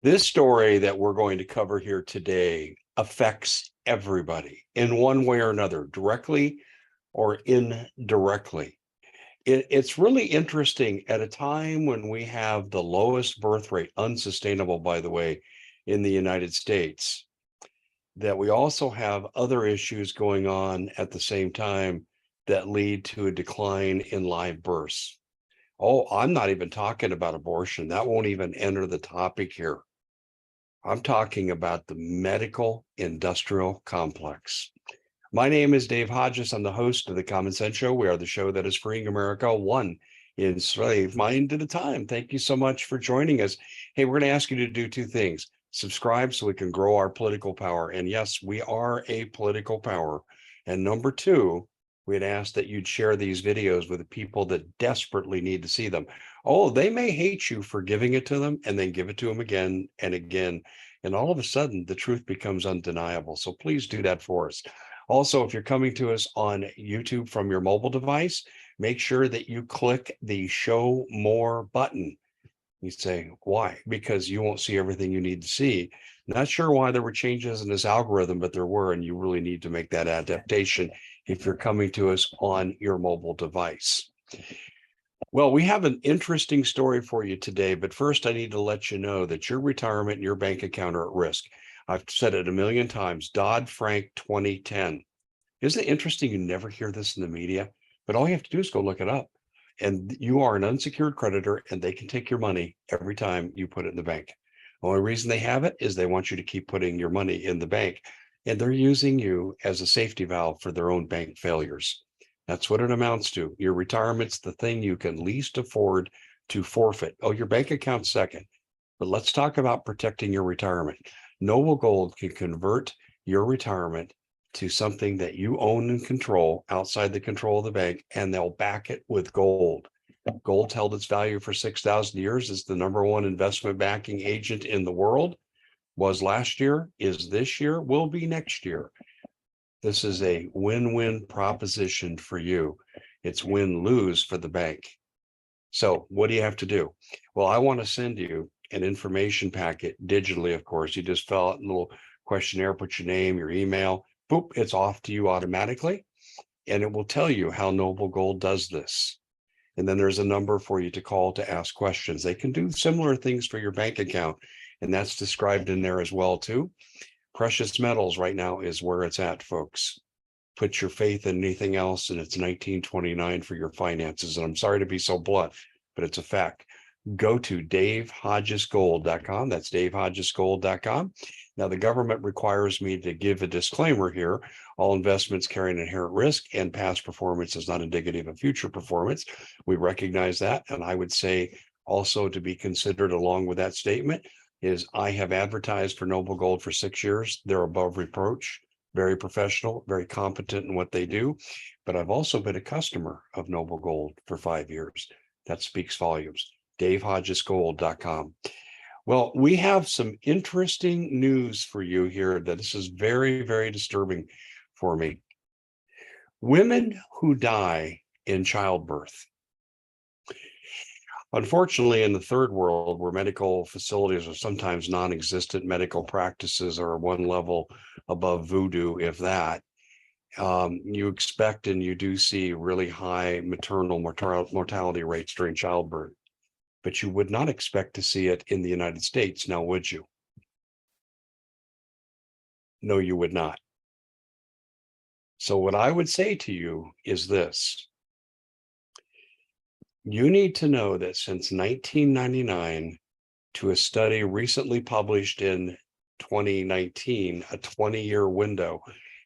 This story that we're going to cover here today affects everybody in one way or another, directly or indirectly. It's really interesting at a time when we have the lowest birth rate, unsustainable, by the way, in the United States, that we also have other issues going on at the same time that lead to a decline in live births. Oh, I'm not even talking about abortion. That won't even enter the topic here. I'm talking about the medical industrial complex. My name is Dave Hodges. I'm the host of the Common Sense Show. We are the show that is freeing America one enslaved mind at a time. Thank you so much for joining us. Hey, we're going to ask you to do two things. Subscribe so we can grow our political power. And yes, we are a political power. And number two, we'd ask that you'd share these videos with the people that desperately need to see them. Oh, they may hate you for giving it to them and then give it to them again and again. And all of a sudden, the truth becomes undeniable. So please do that for us. Also, if you're coming to us on YouTube from your mobile device, make sure that you click the show more button. You say, why? Because you won't see everything you need to see. Not sure why there were changes in this algorithm, but there were, and you really need to make that adaptation if you're coming to us on your mobile device. Well, we have an interesting story for you today, but first I need to let you know that your retirement and your bank account are at risk. I've said it a million times, Dodd-Frank 2010. Isn't it interesting? You never hear this in the media, but all you have to do is go look it up. And you are an unsecured creditor and they can take your money every time you put it in the bank. The only reason they have it is they want you to keep putting your money in the bank. And they're using you as a safety valve for their own bank failures. That's what it amounts to. Your retirement's the thing you can least afford to forfeit. Oh, your bank account's second. But let's talk about protecting your retirement. Noble Gold can convert your retirement to something that you own and control outside the control of the bank, and they'll back it with gold. Gold's held its value for 6,000 years. It's the number one investment banking agent in the world. Was last year, is this year, will be next year. This is a win-win proposition for you. It's win-lose for the bank. So what do you have to do? Well, I want to send you an information packet digitally, of course. You just fill out a little questionnaire, put your name, your email, boop, it's off to you automatically. And it will tell you how Noble Gold does this. And then there's a number for you to call to ask questions. They can do similar things for your bank account. And that's described in there as well, too. Precious metals right now is where it's at, folks. Put your faith in anything else, and it's 1929 for your finances. And I'm sorry to be so blunt, but it's a fact. Go to davehodgesgold.com. That's davehodgesgold.com. Now, the government requires me to give a disclaimer here. All investments carry an inherent risk, and past performance is not indicative of future performance. We recognize that. And I would say also to be considered along with that statement is I have advertised for Noble Gold for 6 years. They're above reproach, very professional, very competent in what they do. But I've also been a customer of Noble Gold for 5 years. That speaks volumes. davehodgesgold.com. Well, we have some interesting news for you here that this is very, very disturbing for me. Women who die in childbirth. Unfortunately, in the third world, where medical facilities are sometimes non-existent, medical practices are one level above voodoo, if that, you expect and you do see really high maternal mortality rates during childbirth. But you would not expect to see it in the United States, now would you? No, you would not. So what I would say to you is this. You need to know that since 1999, to a study recently published in 2019, a 20-year window.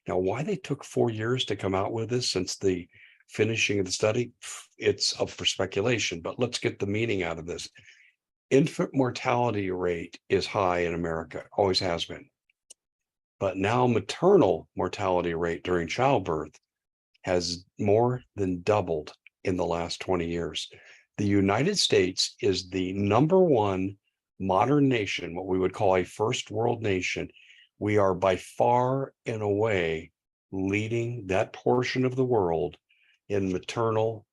Now, why they took 4 years to come out with this since the finishing of the study, it's up for speculation, but let's get the meaning out of this. Infant mortality rate is high in America, always has been. But now maternal mortality rate during childbirth has more than doubled in the last 20 years. The United States is the number one modern nation, what we would call a first world nation. We are by far and away leading that portion of the world in maternal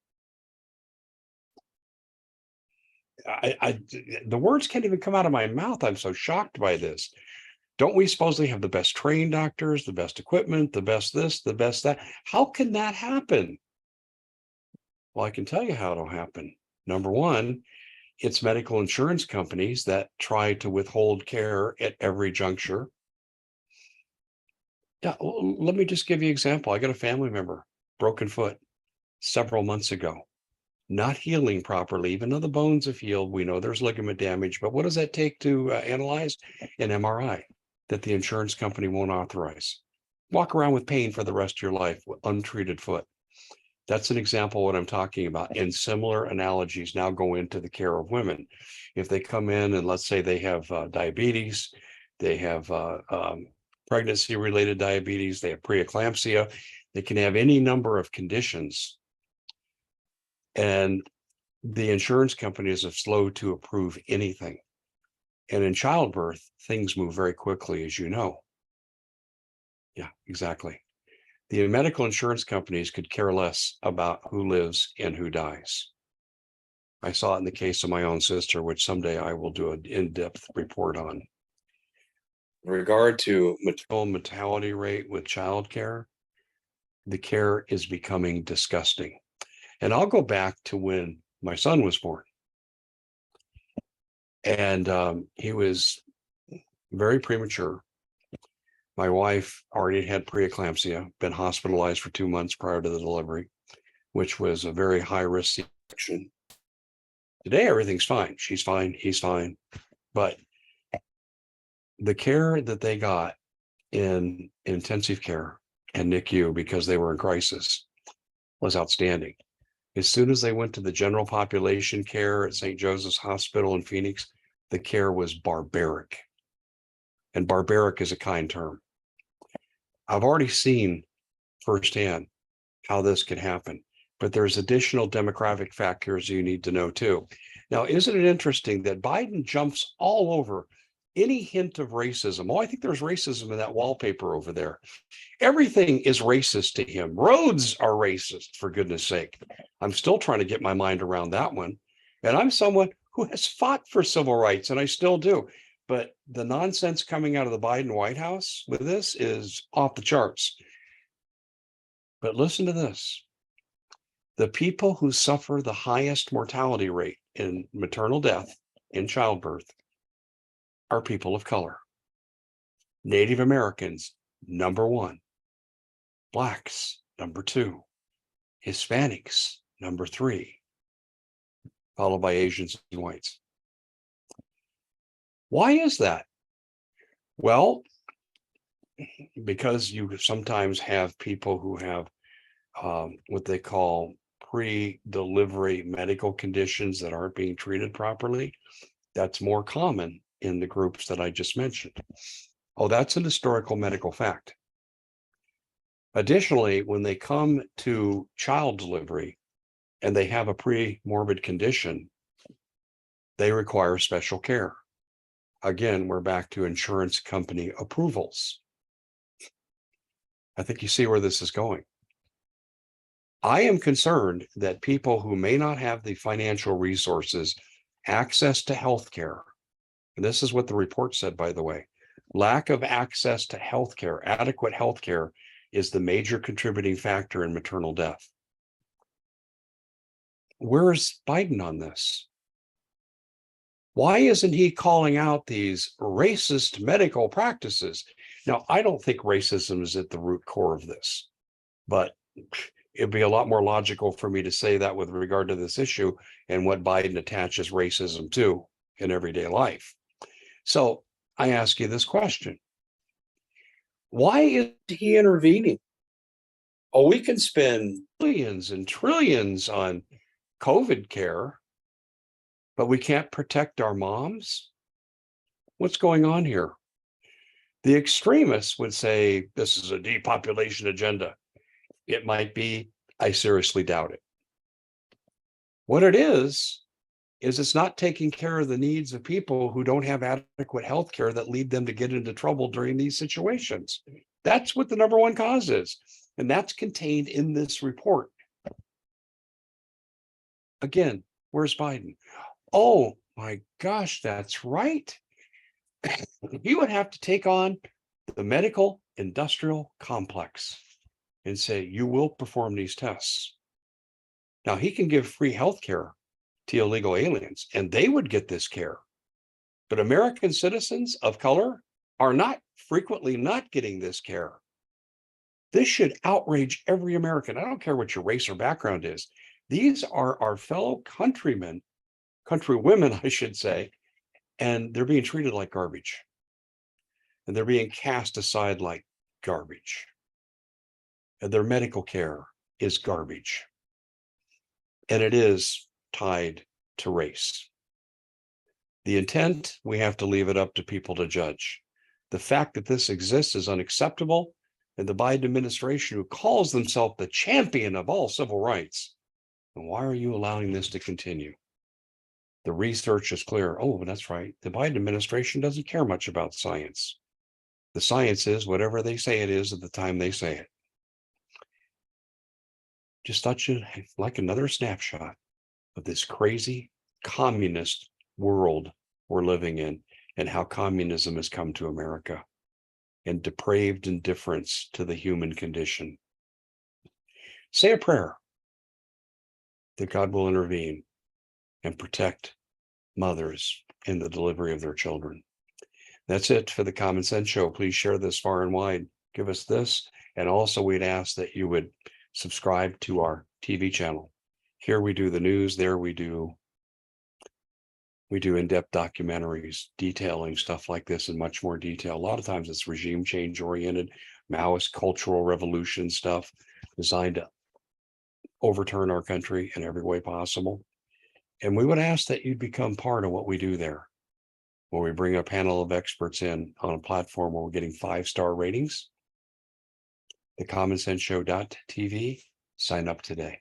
the words can't even come out of my mouth. I'm so shocked by this. Don't we supposedly have the best trained doctors, the best equipment, the best this, the best that? How can that happen? Well, I can tell you how it'll happen. Number one, it's medical insurance companies that try to withhold care at every juncture. Yeah, let me just give you an example. I got a family member, broken foot several months ago, not healing properly, even though the bones have healed. We know there's ligament damage, but what does that take to analyze? An MRI that the insurance company won't authorize. Walk around with pain for the rest of your life with untreated foot. That's an example of what I'm talking about. And similar analogies now go into the care of women. If they come in and let's say they have diabetes, they have pregnancy-related diabetes, they have preeclampsia, they can have any number of conditions. And the insurance companies are slow to approve anything. And in childbirth, things move very quickly, as you know. Yeah, exactly. The medical insurance companies could care less about who lives and who dies. I saw it in the case of my own sister, which someday I will do an in-depth report on. In regard to maternal mortality rate with childcare, the care is becoming disgusting. And I'll go back to when my son was born. And he was very premature. My wife already had preeclampsia, been hospitalized for 2 months prior to the delivery, which was a very high-risk C-section. Today, everything's fine. She's fine. He's fine. But the care that they got in intensive care and NICU, because they were in crisis, was outstanding. As soon as they went to the general population care at St. Joseph's Hospital in Phoenix, the care was barbaric. And barbaric is a kind term. I've already seen firsthand how this can happen, but there's additional demographic factors you need to know too. Now, isn't it interesting that Biden jumps all over any hint of racism? Oh, I think there's racism in that wallpaper over there. Everything is racist to him. Roads are racist, for goodness sake. I'm still trying to get my mind around that one. And I'm someone who has fought for civil rights, and I still do. But the nonsense coming out of the Biden White House with this is off the charts. But listen to this. The people who suffer the highest mortality rate in maternal death in childbirth are people of color. Native Americans, number one. Blacks, number two. Hispanics, number three. Followed by Asians and whites. Why is that? Well, because you sometimes have people who have what they call pre-delivery medical conditions that aren't being treated properly. That's more common in the groups that I just mentioned. Oh, that's an historical medical fact. Additionally, when they come to child delivery and they have a pre-morbid condition, they require special care. Again, we're back to insurance company approvals. I think you see where this is going. I am concerned that people who may not have the financial resources, access to healthcare, and this is what the report said, by the way, lack of access to healthcare, adequate healthcare, is the major contributing factor in maternal death. Where's Biden on this? Why isn't he calling out these racist medical practices? Now, I don't think racism is at the root core of this, but it'd be a lot more logical for me to say that with regard to this issue and what Biden attaches racism to in everyday life. So I ask you this question. Why is he intervening? Oh, we can spend billions and trillions on COVID care, but we can't protect our moms? What's going on here? The extremists would say this is a depopulation agenda. It might be. I seriously doubt it. What it is it's not taking care of the needs of people who don't have adequate health care that lead them to get into trouble during these situations. That's what the number one cause is. And that's contained in this report. Again, where's Biden? Oh my gosh, that's right. He would have to take on the medical industrial complex and say, you will perform these tests. Now, he can give free health care to illegal aliens, and they would get this care. But American citizens of color are not frequently not getting this care. This should outrage every American. I don't care what your race or background is. These are our fellow countrymen, countrywomen, I should say, and they're being treated like garbage. And they're being cast aside like garbage. And their medical care is garbage. And it is tied to race. The intent, we have to leave it up to people to judge. The fact that this exists is unacceptable. And the Biden administration, who calls themselves the champion of all civil rights, and why are you allowing this to continue? The research is clear. Oh, that's right. The Biden administration doesn't care much about science. The science is whatever they say it is at the time they say it. Just thought you'd like another snapshot of this crazy communist world we're living in and how communism has come to America and depraved indifference to the human condition. Say a prayer that God will intervene and protect mothers in the delivery of their children. That's it for the Common Sense Show. Please share this far and wide. Give us this. And also, we'd ask that you would subscribe to our TV channel. Here we do the news. There we do in-depth documentaries detailing stuff like this in much more detail. A lot of times it's regime change oriented, Maoist cultural revolution stuff designed to overturn our country in every way possible. And we would ask that you'd become part of what we do there, where we bring a panel of experts in on a platform where we're getting 5-star ratings. TheCommonSenseShow.tv. Sign up today.